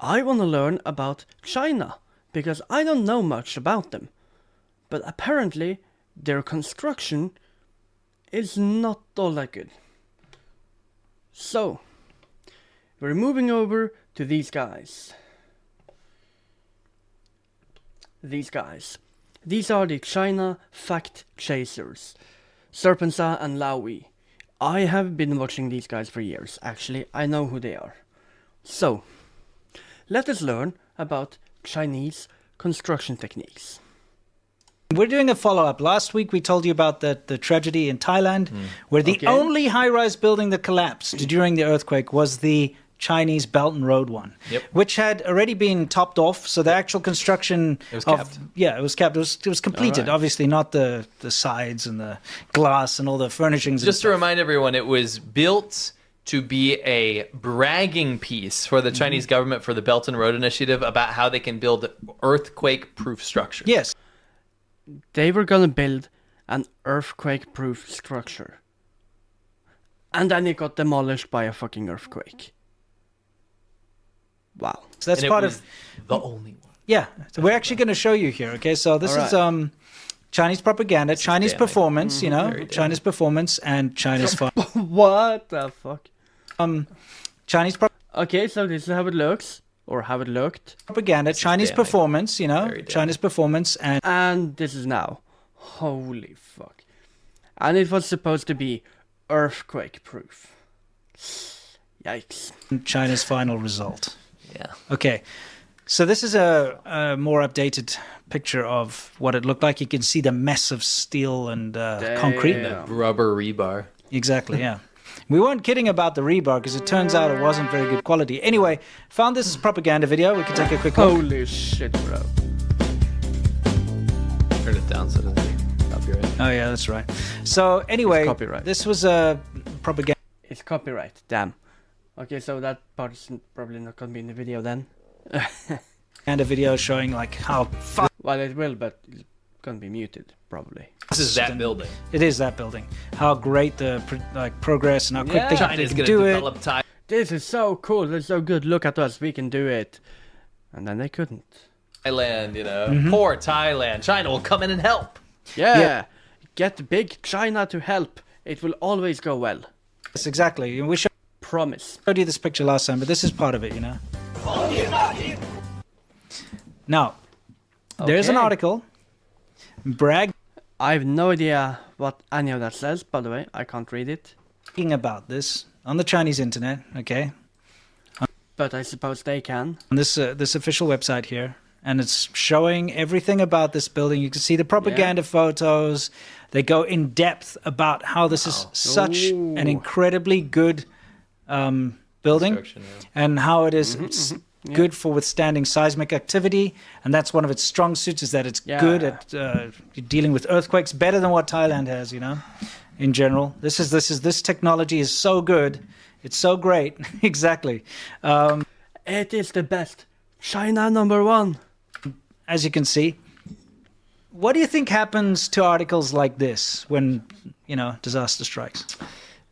I want to learn about China, because I don't know much about them. But apparently, their construction is not all that good. So, we're moving over to these guys. These are the China fact chasers, Serpensa and Laui. I have been watching these guys for years. Actually, I know who they are. So, let us learn about Chinese construction techniques. We're doing a follow-up. Last week we told you about the tragedy in Thailand, where the only high-rise building that collapsed during the earthquake was the Chinese Belt and Road one, which had already been topped off. So the actual construction it was capped. It was capped. It was completed. Right. Obviously, not the sides and the glass and all the furnishings. Just to remind everyone, it was built to be a bragging piece for the Chinese government for the Belt and Road Initiative about how they can build earthquake-proof structures. Yes. They were gonna build an earthquake-proof structure. And then it got demolished by a fucking earthquake. Wow. So that's part of the only one. Yeah. So we're actually going to show you here. Okay. So this is Chinese propaganda, Chinese performance, Chinese performance and Chinese What the fuck? Chinese Okay, so this is how it looks, or how it looked. Propaganda, Chinese performance, Chinese performance and this is now. Holy fuck. And it was supposed to be earthquake proof. Yikes. China's final result. Yeah. Okay. So this is a more updated picture of what it looked like. You can see the mess of steel and concrete. The rubber rebar. Exactly, yeah. We weren't kidding about the rebar because it turns out it wasn't very good quality. Anyway, found this propaganda video. We can take a quick look. Holy shit, bro. Turn it down so it doesn't copyright. Oh, yeah, that's right. So anyway, this was a propaganda. It's copyright, damn. Okay, so that part is probably not going to be in the video then. And a video showing like how well, it will, but it's going to be muted, probably. This is that building. It is that building. How great the progress and how quick they can do it. This is so cool. This is so good. Look at us. We can do it. And then they couldn't. Thailand, poor Thailand. China will come in and help. Yeah. Get big China to help. It will always go well. Yes, exactly. We promise. I showed you this picture last time, but this is part of it, Now, there's an article. Brag. I have no idea what any of that says, by the way. I can't read it. About this on the Chinese internet, okay? But I suppose they can. On this official website here, and it's showing everything about this building. You can see the propaganda photos. They go in depth about how this is such an incredibly good building and how it is good for withstanding seismic activity, and that's one of its strong suits, is that it's good at dealing with earthquakes, better than what Thailand has, in general. This technology is so good, it's so great. Exactly. It is the best. China #1. As you can see. What do you think happens to articles like this when disaster strikes?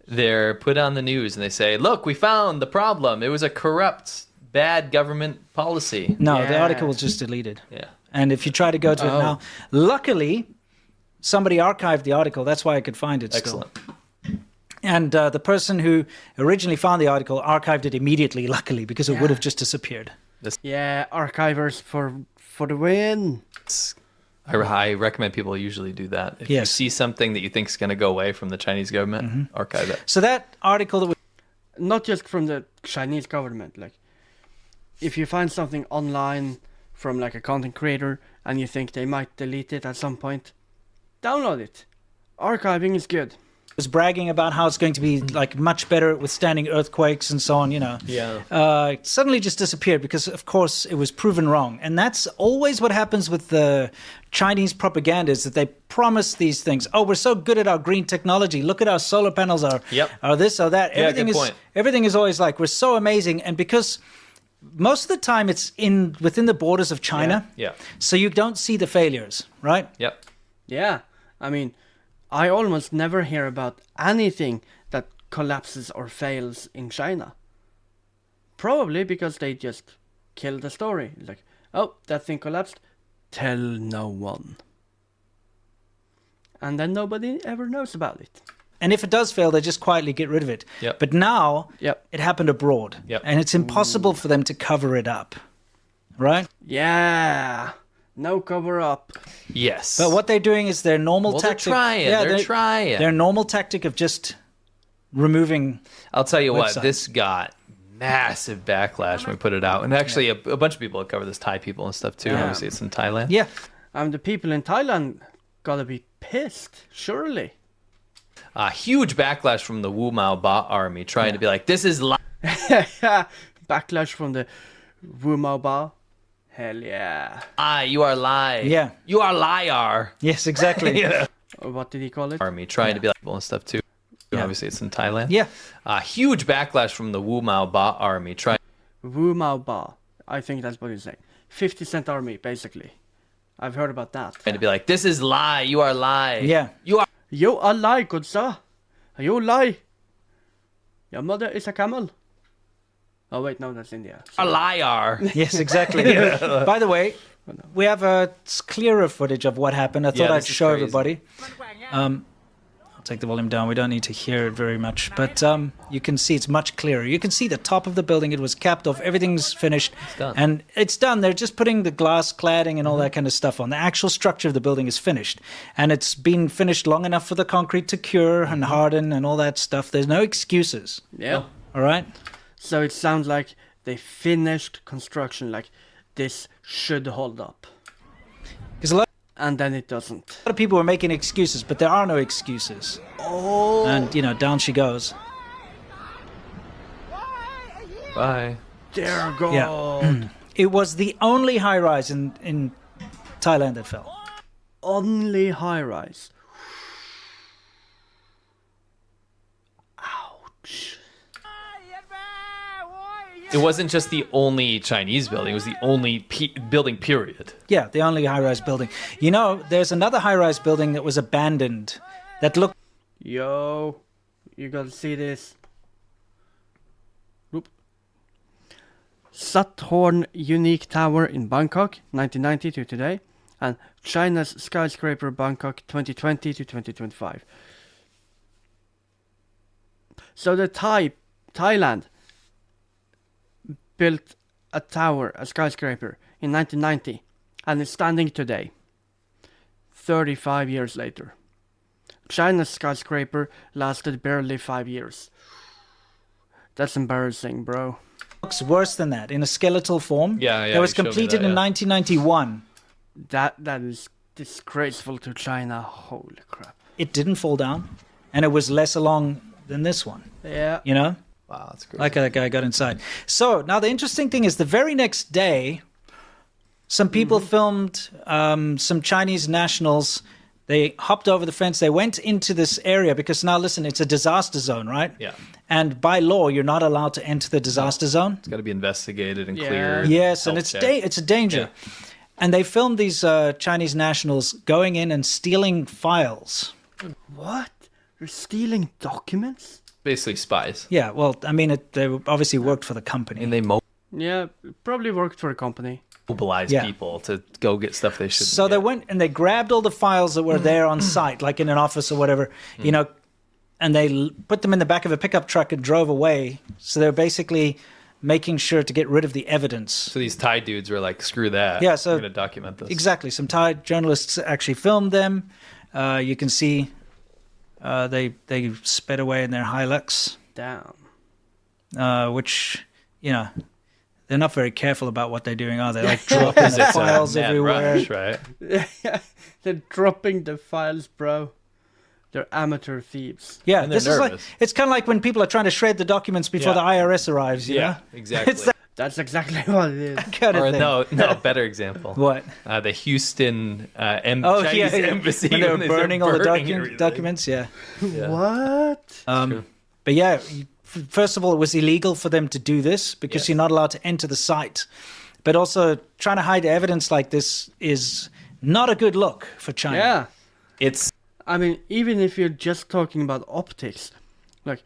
They're put on the news and they say, look, we found the problem. It was a corrupt, bad government policy. No, the article was just deleted. Yeah. And if you try to go to it now, luckily, somebody archived the article. That's why I could find it still. And the person who originally found the article archived it immediately, luckily, because it would have just disappeared. Archivers for the win. I recommend people usually do that. If you see something that you think is going to go away from the Chinese government, archive it. So that article that was... Not just from the Chinese government. Like, if you find something online from like a content creator and you think they might delete it at some point, download it. Archiving is good. Was bragging about how it's going to be like much better at withstanding earthquakes and so on, suddenly just disappeared because, of course, it was proven wrong. And that's always what happens with the Chinese propaganda, is that they promise these things. Oh, we're so good at our green technology. Look at our solar panels, are this or that. Everything is always like, we're so amazing. And because most of the time it's within the borders of China, so you don't see the failures, right? Yep. Yeah. I mean, I almost never hear about anything that collapses or fails in China. Probably because they just kill the story. It's like, oh, that thing collapsed. Tell no one. And then nobody ever knows about it. And if it does fail, they just quietly get rid of it. Yep. But now Yep. it happened abroad. Yep. And it's impossible for them to cover it up. Right? Yeah. No cover up. Yes. But what they're doing is their normal Well, tactic. they're trying. They're trying. Their normal tactic of just removing. I'll tell you what, website. this got massive backlash when we put it out. And actually, a bunch of people have covered this, Thai people and stuff too. Yeah. Obviously, it's in Thailand. Yeah. The people in Thailand gotta be pissed, surely. Huge backlash from the Wu Mao Ba army trying to be like, this is Backlash from the Wu Mao Ba. Hell yeah. lie. You are lie. Yeah. You are liar. Yes, exactly. What did he call it? Army trying to be like people and stuff too. Yeah. Obviously, it's in Thailand. Yeah. Huge backlash from the Wu Mao Ba army trying Wu Mao Ba. I think that's what he's saying. 50 Cent Army, basically. I've heard about that. to be like, this is lie. You are lie. Yeah. You are You a lie, good sir. You lie. Your mother is a camel. Oh wait, no, that's India. a liar. Yes, exactly. By the way, we have a clearer footage of what happened. I thought I'd this is show crazy. everybody. I'll take the volume down. We don't need to hear it very much, but you can see it's much clearer. You can see the top of the building. It was capped off. Everything's finished. It's done. And it's done. They're just putting the glass cladding and all that kind of stuff on. The actual structure of the building is finished. And it's been finished long enough for the concrete to cure and harden and all that stuff. There's no excuses. Yeah. All right? So it sounds like they finished construction, like this should hold up. Because a lot And then it doesn't. of people were making excuses, but there are no excuses. Oh. And, down she goes. Bye. Dear God. Yeah. It was the only high-rise in Thailand that fell. Only high rise. Ouch. It wasn't just the only Chinese building. It was the only building, period. Yeah, the only high-rise building. There's another high-rise building that was abandoned that looked Yo, you gotta see this. Oop. Sathorn Unique Tower in Bangkok, 1990 to today, and China's skyscraper Bangkok, 2020 to 2025. So the Thailand built a tower, a skyscraper, in 1990, and it's standing today, 35 years later. China's skyscraper lasted barely 5 years. That's embarrassing, bro. looks worse than that in a skeletal form. Yeah, That was you showed me completed that, in yeah. 1991. That is disgraceful to China. Holy crap. It didn't fall down, and it was less along than this one. Yeah. Wow, that's great. Like that guy got inside. So now the interesting thing is the very next day, some people filmed some Chinese nationals. They hopped over the fence. They went into this area because now listen, it's a disaster zone, right? Yeah. And by law, you're not allowed to enter the disaster zone. It's got to be investigated and Yeah. cleared. Yes, and health it's checked. it's a danger. And they filmed these Chinese nationals going in and stealing files. What? You're stealing documents? Basically spies. Yeah, well, I mean, they obviously worked for the company. And they Yeah, it probably worked for a company. mobilize Yeah. people to go get stuff they shouldn't So they get. went and they grabbed all the files that were there on site, like in an office or whatever, and they put them in the back of a pickup truck and drove away. So they're basically making sure to get rid of the evidence. So these Thai dudes were like, screw that. Yeah, so- we're going to document this. Exactly. Some Thai journalists actually filmed them. You can see they sped away in their Hilux, Damn. which, they're not very careful about what they're doing, are they? Like dropping the It's a files mad everywhere. rush, right? They're dropping the files, bro. They're amateur thieves. Yeah, And they're this is like nervous. it's kind of like when people are trying to shred the documents before Yeah. the IRS arrives. You know? exactly. It's that That's exactly what it is. kind of Or thing. no, better example. What? The Houston Oh, Chinese yeah, embassy when they were started burning all the everything. documents. Yeah. Yeah. What? True. But yeah, first of all, it was illegal for them to do this because Yes. you're not allowed to enter the site. But also, trying to hide evidence like this is not a good look for China. Yeah. It's I mean, even if you're just talking about optics, like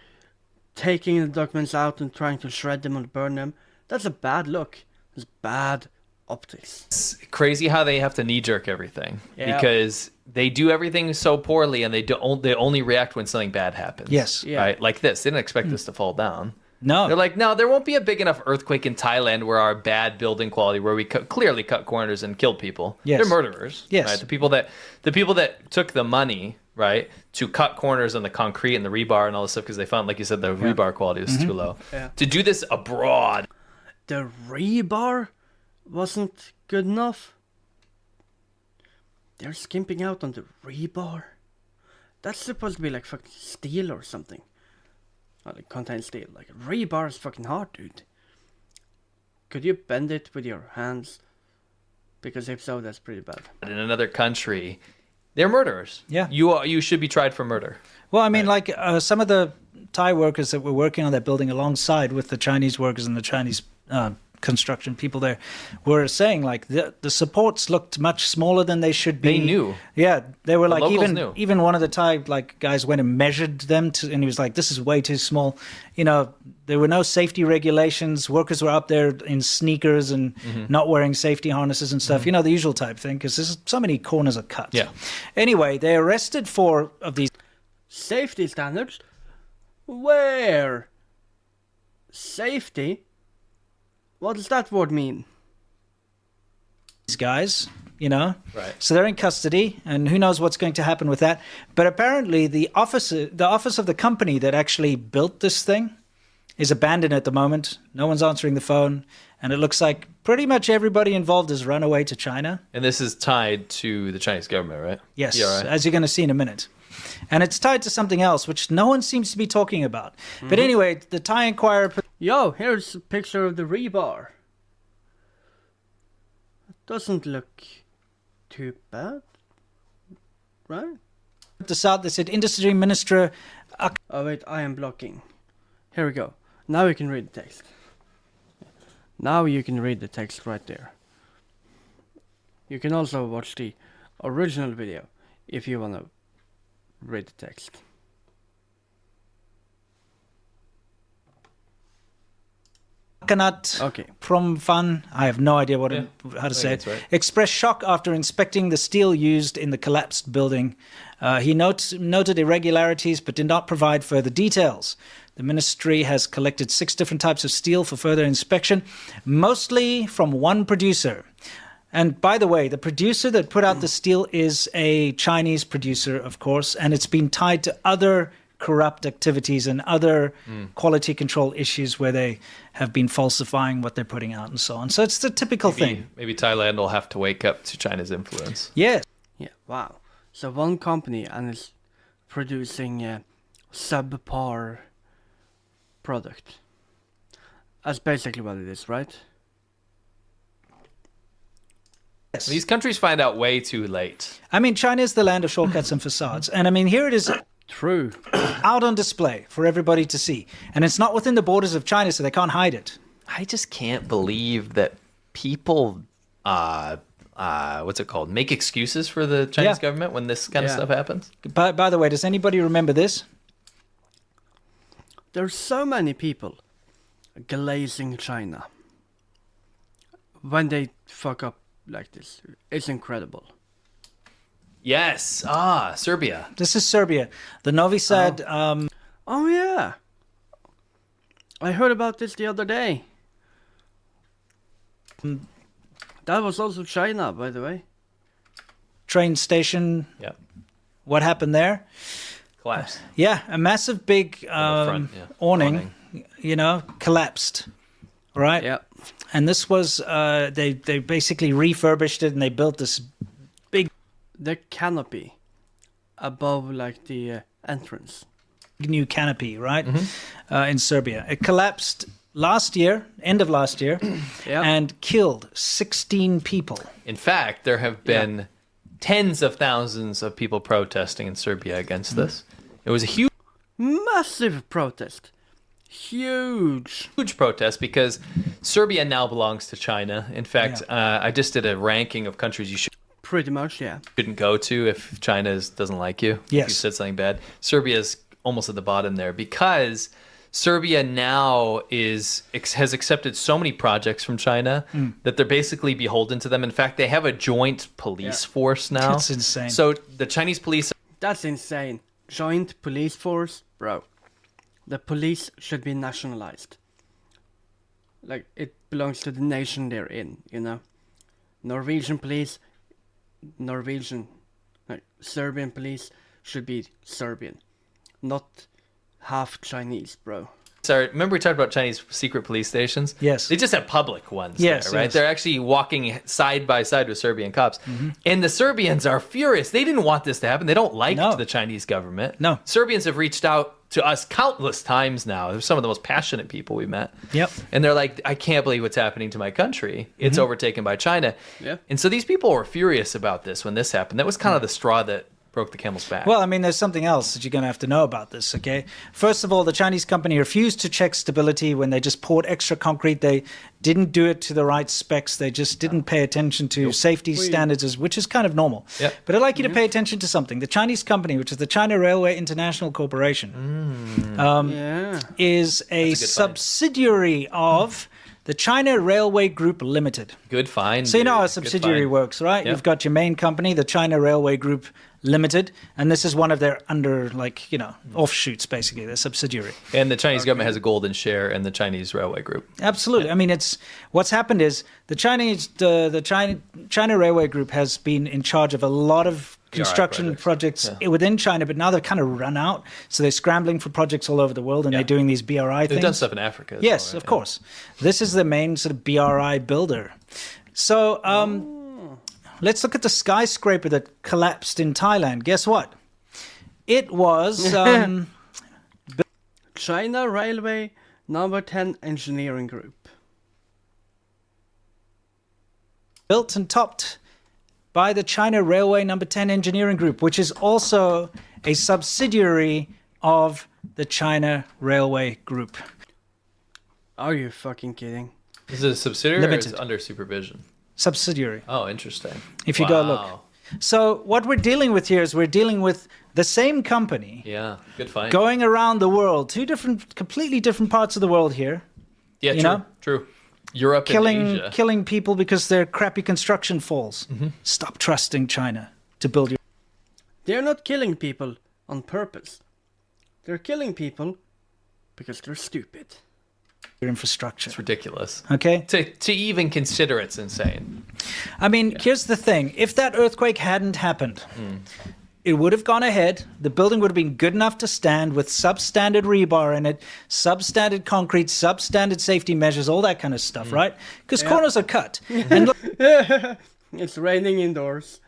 taking the documents out and trying to shred them or burn them, that's a bad look. It's bad optics. It's crazy how they have to knee jerk everything Yeah. because they do everything so poorly and they only react when something bad happens. Yes. Yeah. Right? Like this. They didn't expect this to fall down. No. They're like, no, there won't be a big enough earthquake in Thailand where our bad building quality, where we clearly cut corners and killed people. Yes. They're murderers. Yes. Right? The people that took the money, right, to cut corners on the concrete and the rebar and all this stuff because they found, like you said, the rebar quality was too low. Yeah. To do this abroad. The rebar wasn't good enough. They're skimping out on the rebar. That's supposed to be like fucking steel or something. Well, it contains steel. Like rebar is fucking hard, dude. Could you bend it with your hands? Because if so, that's pretty bad. In another country, they're murderers. Yeah. You should be tried for murder. Well, I mean, like some of the Thai workers that were working on that building alongside with the Chinese workers and the Chinese construction people there were saying like the supports looked much smaller than they should be. They knew. Yeah, they were like locals knew. even one of the Thai like guys went and measured them and he was like, this is way too small. You know, there were no safety regulations. Workers were up there in sneakers and not wearing safety harnesses and stuff. You know, the usual type thing because there's so many corners are cut. Yeah. Anyway, they arrested 4 of these Safety standards? Where? Safety? What does that word mean? guys, you know. Right. So they're in custody, and who knows what's going to happen with that. But apparently the office of the company that actually built this thing is abandoned at the moment. No one's answering the phone, and it looks like pretty much everybody involved has run away to China. And this is tied to the Chinese government, right? Yes, Yeah, right. as you're going to see in a minute. And it's tied to something else, which no one seems to be talking about. But anyway, the Thai Inquirer... Yo, here's a picture of the rebar. It doesn't look too bad, right? this out. They said Industry Minister... Oh wait, I am blocking. Here we go. Now you can read the text. Now you can read the text right there. You can also watch the original video if you want to read the text. Kanat Okay. Promfan, I have no idea how to say it, that's right. expressed shock after inspecting the steel used in the collapsed building. He noted irregularities but did not provide further details. The ministry has collected 6 different types of steel for further inspection, mostly from one producer. And by the way, the producer that put out the steel is a Chinese producer, of course, and it's been tied to other corrupt activities and other quality control issues where they have been falsifying what they're putting out and so on. So it's the typical thing. Maybe Thailand will have to wake up to China's influence. Yes. Yeah, wow. So one company and is producing a subpar product. That's basically what it is, right? These countries find out way too late. I mean, China is the land of shortcuts and facades. And I mean, here it is True. out on display for everybody to see. And it's not within the borders of China, so they can't hide it. I just can't believe that people, what's it called? Make excuses for the Chinese government when this kind of Yeah. stuff happens. By the way, does anybody remember this? There's so many people glazing China when they fuck up like this. It's incredible. Yes. Serbia. This is Serbia. The Novi Sad... Oh yeah. I heard about this the other day. That was also China, by the way. train station. Yeah. What happened there? Collapsed. Yeah, a massive big front, yeah. awning, you know, collapsed. Right? Yeah. And this was, they basically refurbished it and they built this big The canopy above like the entrance. new canopy, right? In Serbia. It collapsed last year, end of last year, Yeah. and killed 16 people. In fact, there have been tens of thousands of people protesting in Serbia against this. It was a Massive protest. Huge. huge protest because Serbia now belongs to China. In fact, I just did a ranking of countries you Pretty much, yeah. shouldn't go to if China doesn't like you. If Yes. you said something bad. Serbia's almost at the bottom there because Serbia now has accepted so many projects from China that they're basically beholden to them. In fact, they have a joint police force now. That's insane. So the Chinese police. That's insane. Joint police force, bro. The police should be nationalized. Like, it belongs to the nation they're in, you know? Norwegian police, Serbian police should be Serbian, not half Chinese, bro. Sorry, remember we talked about Chinese secret police stations? Yes. They just have public ones Yes, there, right? yes. They're actually walking side by side with Serbian cops. And the Serbians are furious. They didn't want this to happen. They don't like No. the Chinese government. No. Serbians have reached out to us countless times now. They're some of the most passionate people we met. Yep. And they're like, I can't believe what's happening to my country. It's overtaken by China. Yeah. And so these people were furious about this when this happened. That was kind of the straw that broke the camel's back. Well, I mean, there's something else that you're going to have to know about this, okay? First of all, the Chinese company refused to check stability when they just poured extra concrete. They didn't do it to the right specs. They just didn't pay attention to safety standards, which is kind of normal. Yep. But I'd like you to pay attention to something. The Chinese company, which is the China Railway International Corporation, Yeah. is a That's a good find. subsidiary of the China Railway Group Limited. Good find. So you know how a dude. Good subsidiary find. works, right? Yep. You've got your main company, the China Railway Group Limited, and this is one of their offshoots, basically, their subsidiary. And the Chinese government has a golden share in the Chinese railway group. Absolutely. I mean, what's happened is the China Railway Group has been in charge of a lot of construction projects within China, but now they've kind of run out. So they're scrambling for projects all over the world, and they're doing these BRI They've things. done stuff in Africa. Yes, of course. This is the main sort of BRI builder. So let's look at the skyscraper that collapsed in Thailand. Guess what? It was China Railway Number 10 Engineering Group. built and topped by the China Railway Number 10 Engineering Group, which is also a subsidiary of the China Railway Group. Are you fucking kidding? Is it a subsidiary Limited. or is it under supervision? Subsidiary. Oh, interesting. If you go look. So what we're dealing with here is we're dealing with the same company Yeah, good find. going around the world, completely different parts of the world here, Yeah, you true. know? True. Europe and Asia. killing people because their crappy construction falls. Stop trusting China to build your... They're not killing people on purpose. They're killing people because they're stupid. infrastructure. It's ridiculous. Okay? To even consider it's insane. I mean, here's the thing. If that earthquake hadn't happened, it would have gone ahead. The building would have been good enough to stand with substandard rebar in it, substandard concrete, substandard safety measures, all that kind of stuff, right? Because corners are cut. And look, It's raining indoors.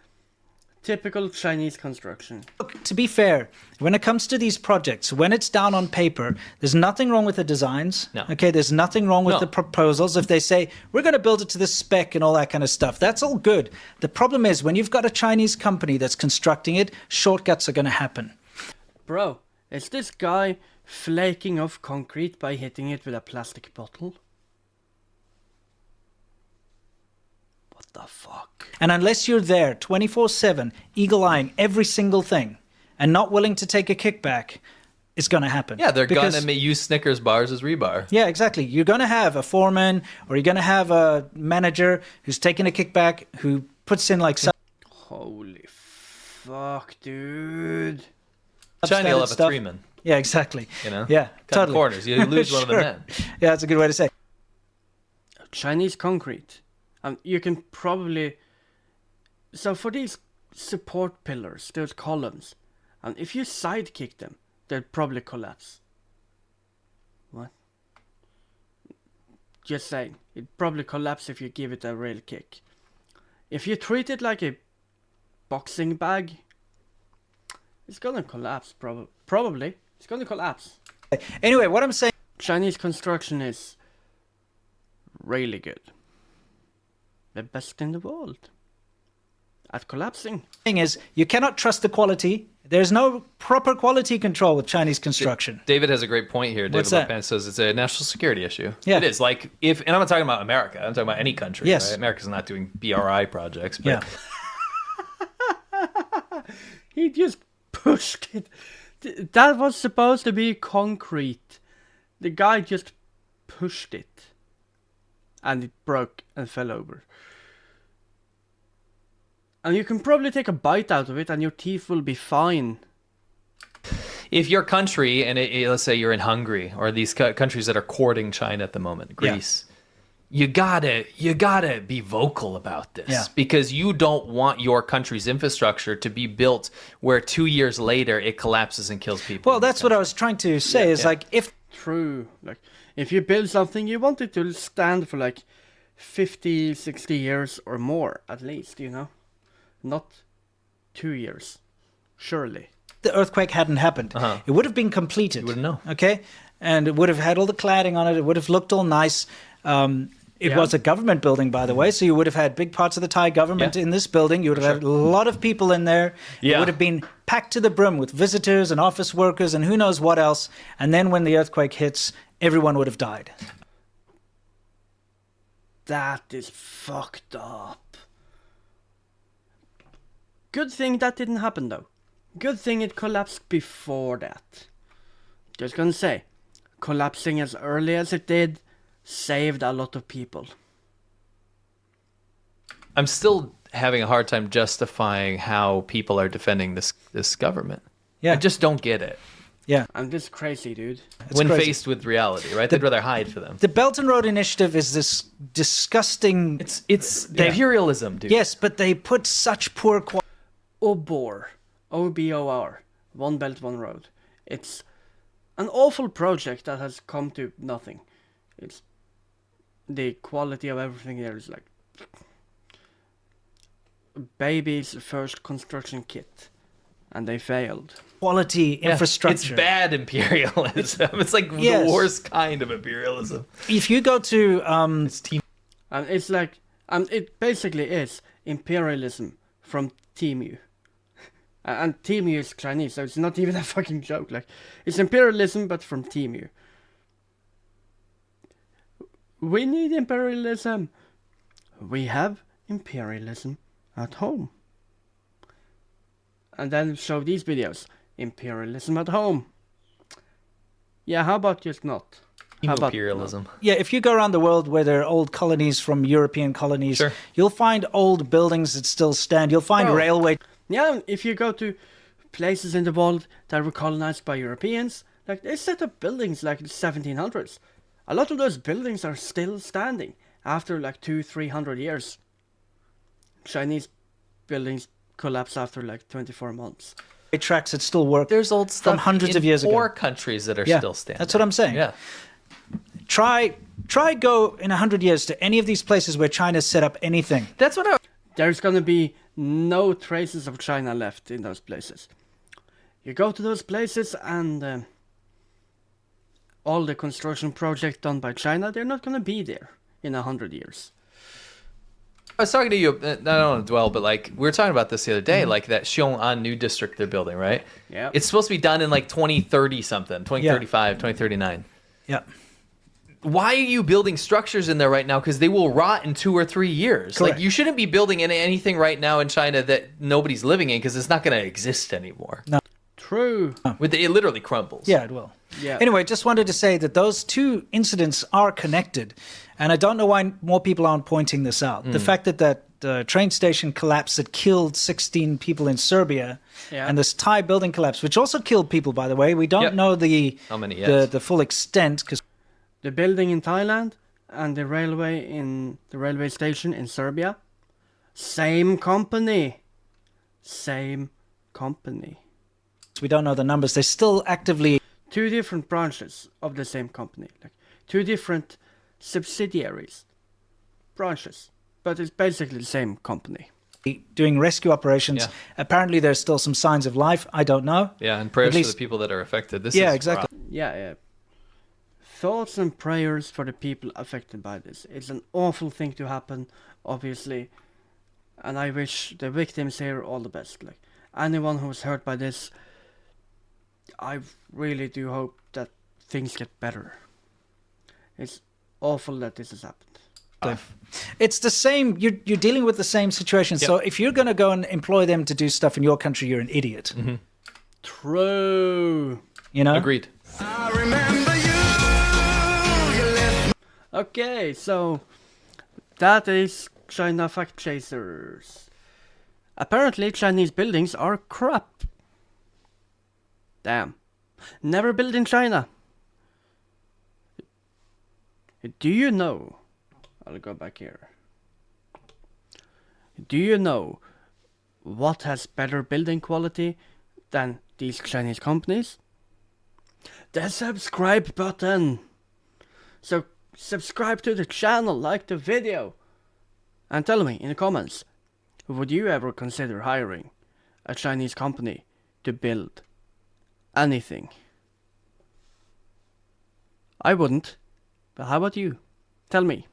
Typical Chinese construction. to be fair, when it comes to these projects, when it's down on paper, there's nothing wrong with the designs. No. Okay, there's nothing wrong with No. the proposals. If they say, we're going to build it to this spec and all that kind of stuff, that's all good. The problem is when you've got a Chinese company that's constructing it, shortcuts are going to happen. Bro, is this guy flaking off concrete by hitting it with a plastic bottle? What the fuck? And unless you're there 24/7, eagle-eyeing every single thing and not willing to take a kickback, it's going to happen. Yeah, they're Because- gonna use Snickers bars as rebar. Yeah, exactly. You're going to have a foreman or you're going to have a manager who's taking a kickback, who puts in like Holy fuck, dude. China will have a stuff. three-man. Yeah, exactly. You know? Yeah, Cut totally. corners. You lose one of the Sure. men. Yeah, that's a good way to say it. Chinese concrete. You can probably... So for these support pillars, those columns, and if you sidekick them, they'll probably collapse. What? Just saying. It'd probably collapse if you give it a real kick. If you treat it like a boxing bag, it's gonna collapse, probably. It's gonna collapse. Anyway, what I'm saying Chinese construction is really good. The best in the world at collapsing. is you cannot trust the quality. There's no proper quality control with Chinese construction. David has a great point here. What's David that? LePen says it's a national security issue. Yeah. It is. Like, and I'm not talking about America. I'm talking about any country. Yes. Right? America's not doing BRI projects. But Yeah. He just pushed it. That was supposed to be concrete. The guy just pushed it, and it broke and fell over. And you can probably take a bite out of it, and your teeth will be fine. If your country, and let's say you're in Hungary or these countries that are courting China at the moment, Greece, you gotta be vocal about this because you don't want your country's infrastructure to be built where 2 years later it collapses and kills people. Well, that's what I was trying to say. Like if True. Like if you build something, you want it to stand for like 50, 60 years or more at least. Not 2 years, surely. the earthquake hadn't happened, it would have been completed. You wouldn't know. Okay, and it would have had all the cladding on it. It would have looked all nice. It was a government building, by the way, so you would have had big parts of the Thai government in this building. You would have had a lot of people in there. It would have been packed to the brim with visitors and office workers and who knows what else. And then when the earthquake hits, everyone would have died. That is fucked up. Good thing that didn't happen, though. Good thing it collapsed before that. Just gonna say, collapsing as early as it did saved a lot of people. I'm still having a hard time justifying how people are defending this government. Yeah. I just don't get it. Yeah. I'm just crazy, dude. It's when crazy. faced with reality, right? They'd rather hide for them. The Belt and Road Initiative is this disgusting... It's imperialism, dude. Yes, but they put such poor quality... OBOR. OBOR. One Belt, One Road. It's an awful project that has come to nothing. It's the quality of everything there is like baby's first construction kit, and they failed. Quality infrastructure. It's bad imperialism. It's like the worst kind of imperialism. If you go to... It's team. And it's like, it basically is imperialism from Temu. And Temu is Chinese, so it's not even a fucking joke. Like, it's imperialism, but from Temu. We need imperialism. We have imperialism at home. And then show these videos. Imperialism at home. Yeah, how about just not? How about Imperialism. Yeah, if you go around the world where there are old colonies from European colonies, you'll find old buildings that still stand. You'll find railway... Yeah, if you go to places in the world that were colonized by Europeans, like they set up buildings like the 1700s. A lot of those buildings are still standing after like 200-300 years. Chinese buildings collapse after like 24 months. Tracks that still work. There's old stuff from hundreds of years ago. 4 countries that are still standing. That's what I'm saying. Yeah. Try go in 100 years to any of these places where China set up anything. That's what I... There's gonna be no traces of China left in those places. You go to those places and all the construction projects done by China, they're not gonna be there in 100 years. I was talking to you, I don't want to dwell, but like we were talking about this the other day, like that Xiong'an new district they're building, right? Yeah. It's supposed to be done in like 2030 something, 2035, 2039. Yeah. Why are you building structures in there right now? Because they will rot in 2 or 3 years. Correct. Like you shouldn't be building anything right now in China that nobody's living in because it's not going to exist anymore. No. True. It literally crumbles. Yeah, it will. Yeah. Anyway, just wanted to say that those two incidents are connected. And I don't know why more people aren't pointing this out. The fact that train station collapse that killed 16 people in Serbia and this Thai building collapse, which also killed people, by the way. We don't know how many yet. the full extent. Cause the building in Thailand and the railway station in Serbia, same company. Same company. we don't know the numbers. They're still actively... 2 different branches of the same company. Like 2 different subsidiaries. Branches. But it's basically the same company. doing rescue operations. Yeah. Apparently there's still some signs of life. I don't know. Yeah, and prayers At least- for the people that are affected. This Yeah, is exactly. rough. Yeah. Thoughts and prayers for the people affected by this. It's an awful thing to happen, obviously. And I wish the victims here all the best. Like anyone who was hurt by this, I really do hope that things get better. It's awful that this has happened. It's the same. You're dealing with the same situation. Yep. So if you're going to go and employ them to do stuff in your country, you're an idiot. True. You know? Agreed. I remember you. Okay, so that is China Fact Chasers. Apparently, Chinese buildings are crap. Damn. Never built in China. Do you know? I'll go back here. Do you know what has better building quality than these Chinese companies? The subscribe button. So subscribe to the channel, like the video, and tell me in the comments, would you ever consider hiring a Chinese company to build anything? I wouldn't, but how about you? Tell me.